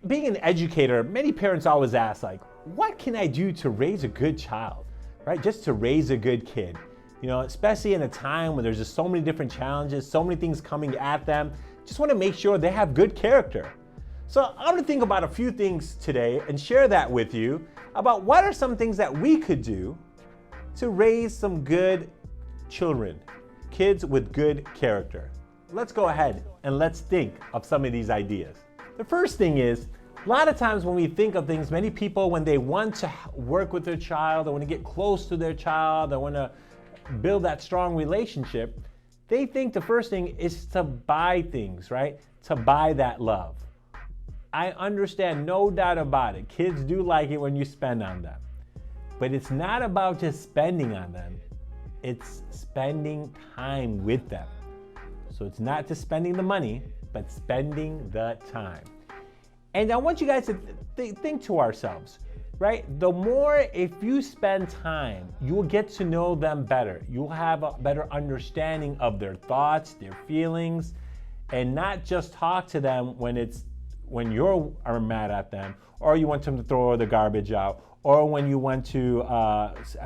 being an educator, many parents always ask, like, what can I do to raise a good child, right? Just to raise a good kid. You know, especially in a time when there's just so many different challenges, so many things coming at them. Just want to make sure they have good character. So I'm going to think about a few things today and share that with you about what are some things that we could do to raise some good children, kids with good character. Let's go ahead and let's think of some of these ideas. The first thing is, a lot of times when we think of things, many people, when they want to work with their child, they want to get close to their child, they want to build that strong relationship, they think the first thing is to buy things, right? To buy that love. I understand, no doubt about it. Kids do like it when you spend on them. But it's not about just spending on them. It's spending time with them. So it's not just spending the money, but spending the time. And I want you guys to think to ourselves, right? The more, if you spend time, you will get to know them better. You'll have a better understanding of their thoughts, their feelings, and not just talk to them when you are mad at them, or you want them to throw the garbage out, or when you want to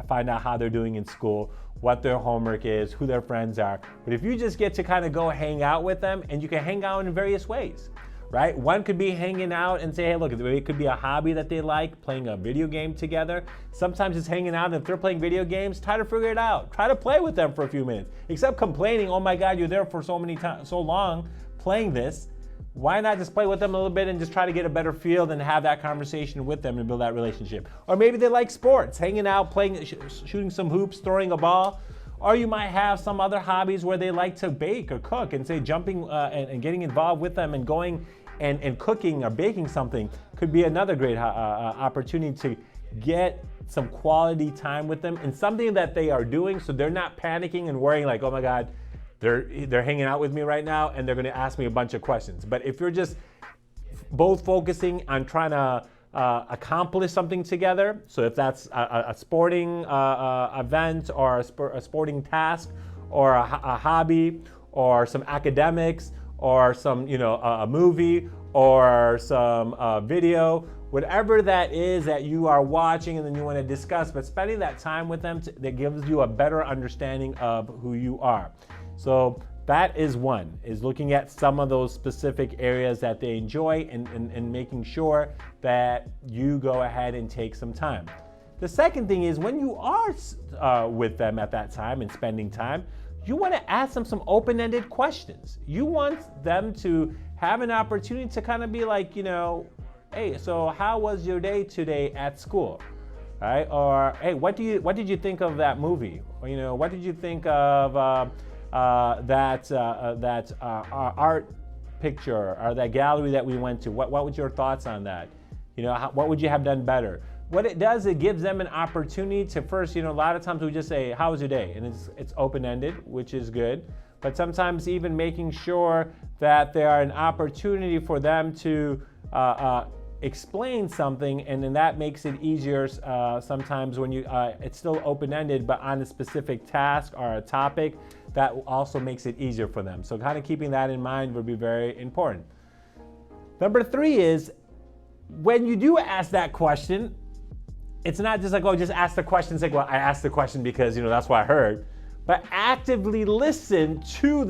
find out how they're doing in school, what their homework is, who their friends are. But if you just get to kind of go hang out with them, and you can hang out in various ways, right? One could be hanging out and say, hey, look, it could be a hobby that they like, playing a video game together. Sometimes it's hanging out, and if they're playing video games, try to figure it out. Try to play with them for a few minutes. Except complaining, oh my God, you're there for so long playing this. Why not just play with them a little bit and just try to get a better feel and have that conversation with them and build that relationship? Or maybe they like sports, hanging out, playing, shooting some hoops, throwing a ball. Or you might have some other hobbies where they like to bake or cook, and say jumping and getting involved with them and going and cooking or baking something could be another great opportunity to get some quality time with them and something that they are doing, so they're not panicking and worrying like, oh my God, they're hanging out with me right now and they're going to ask me a bunch of questions. But if you're just both focusing on trying to accomplish something together, so if that's a sporting event or a sporting task or a hobby or some academics or some, a movie or some video, whatever that is that you are watching and then you want to discuss, but spending that time with them that gives you a better understanding of who you are. So that is one, is looking at some of those specific areas that they enjoy and making sure that you go ahead and take some time. The second thing is, when you are with them at that time and spending time, you want to ask them some open-ended questions. You want them to have an opportunity to kind of be like, hey, so how was your day today at school? Right? Or, hey, what did you think of that movie? Or, what did you think of that art picture or that gallery that we went to? What was your thoughts on that? What would you have done better? What it does, it gives them an opportunity to first, a lot of times we just say, how was your day? And it's open-ended, which is good. But sometimes even making sure that there are an opportunity for them to explain something, and then that makes it easier sometimes when it's still open-ended, but on a specific task or a topic, that also makes it easier for them. So kind of keeping that in mind would be very important. Number 3 is, when you do ask that question, it's not just like, oh, just ask the question, say, well, I asked the question because, that's what I heard, but actively listen to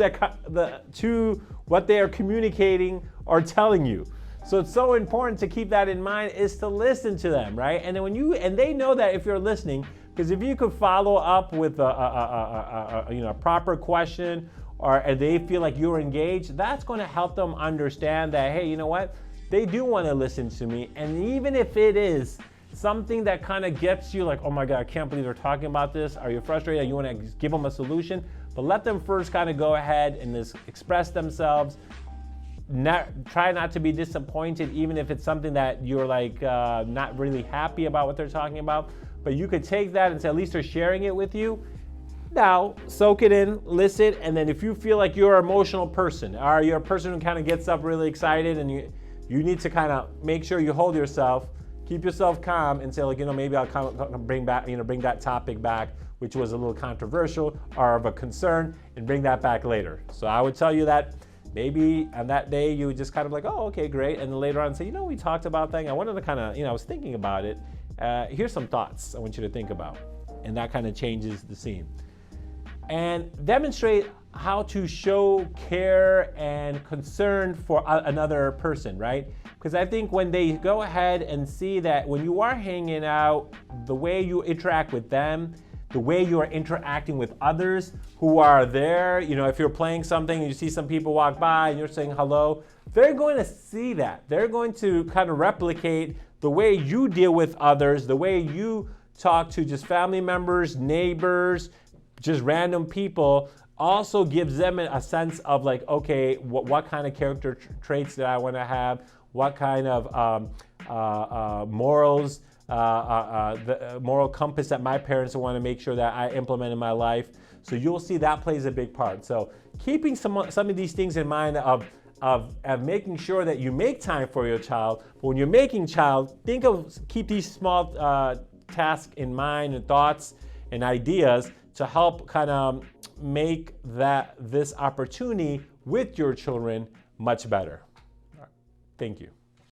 to what they are communicating or telling you. So it's so important to keep that in mind, is to listen to them, right? And then and they know that if you're listening, because if you could follow up with a proper question, and they feel like you're engaged, that's going to help them understand that, hey, you know what? They do want to listen to me. And even if it is something that kind of gets you like, oh my God, I can't believe they're talking about this. Are you frustrated? You want to give them a solution, but let them first kind of go ahead and just express themselves. Try not to be disappointed, even if it's something that you're like not really happy about what they're talking about. But you could take that and say, at least they're sharing it with you. Now, soak it in, listen, and then if you feel like you're an emotional person, or you're a person who kind of gets up really excited, and you need to kind of make sure you hold yourself, keep yourself calm, and say, like, maybe I'll kind of bring that topic back, which was a little controversial or of a concern, and bring that back later. So I would tell you that Maybe on that day you just kind of like, oh, okay, great. And then later on say, you know, we talked about that. I wanted to kind of, I was thinking about it. Here's some thoughts I want you to think about. And that kind of changes the scene. And demonstrate how to show care and concern for another person, right? Because I think when they go ahead and see that when you are hanging out, the way you interact with them, the way you are interacting with others who are there, if you're playing something and you see some people walk by and you're saying hello, they're going to see that. They're going to kind of replicate the way you deal with others, the way you talk to just family members, neighbors, just random people, also gives them a sense of like, okay, what kind of character traits that I want to have, what kind of morals, the moral compass that my parents want to make sure that I implement in my life. So you'll see that plays a big part. So keeping some of these things in mind of making sure that you make time for your child. But when you're making child, keep these small tasks in mind and thoughts and ideas to help kind of make this opportunity with your children much better. Thank you.